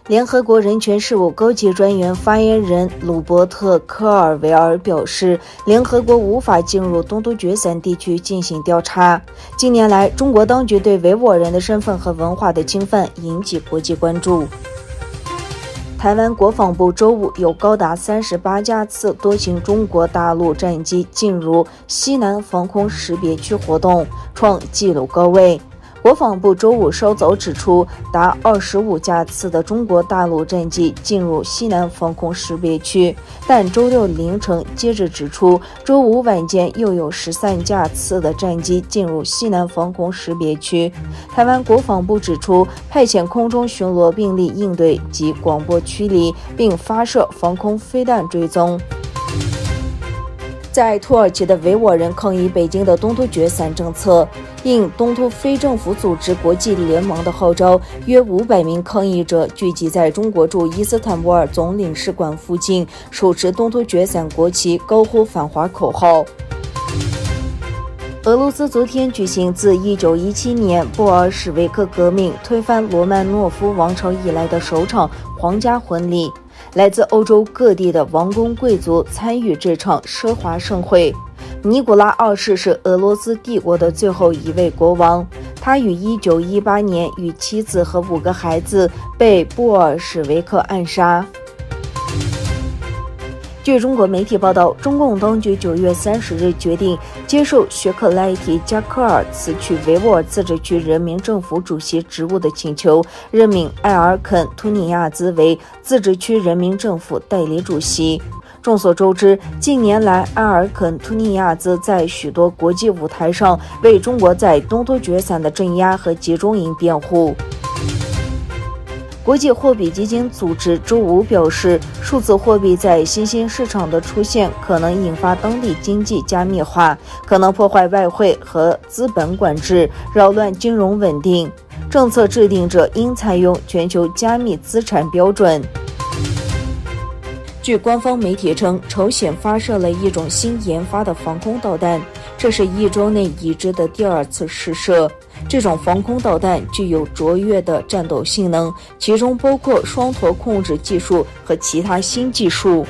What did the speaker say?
联合国人权事务高级专员发言人鲁伯特·科尔维尔表示，联合国无法进入东突厥散地区进行调查。近年来，中国当局对维吾尔人的身份和文化的侵犯引起国际关注。台湾国防部周五有高达38架次多型中国大陆战机进入西南防空识别区活动，创纪录高位。国防部周五稍早指出，达25架次的中国大陆战机进入西南防空识别区，但周六凌晨接着指出，周五晚间又有13架次的战机进入西南防空识别区。台湾国防部指出，派遣空中巡逻兵力应对及广播驱离，并发射防空飞弹追踪。在土耳其的维吾尔人抗议北京的东突厥散政策，应东突非政府组织国际联盟的号召，约500名抗议者聚集在中国驻伊斯坦布尔总领事馆附近，手持东突厥散国旗，高呼反华口号。俄罗斯昨天举行自1917年布尔什维克革命推翻罗曼诺夫王朝以来的首场皇家婚礼。来自欧洲各地的王公贵族参与这场奢华盛会。尼古拉二世是俄罗斯帝国的最后一位国王，他于1918年与妻子和5个孩子被布尔什维克暗杀。据中国媒体报道，中共当局9月30日决定接受雪可赖提加科尔辞去维吾尔自治区人民政府主席职务的请求，任命埃尔肯·图尼亚兹为自治区人民政府代理主席。众所周知，近年来埃尔肯·图尼亚兹在许多国际舞台上为中国在东突厥散的镇压和集中营辩护。国际货币基金组织周五表示，数字货币在新兴市场的出现可能引发当地经济加密化，可能破坏外汇和资本管制，扰乱金融稳定。政策制定者应采用全球加密资产标准。据官方媒体称，朝鲜发射了一种新研发的防空导弹，这是1周内已知的第2次试射。这种防空导弹具有卓越的战斗性能，其中包括双头控制技术和其他新技术。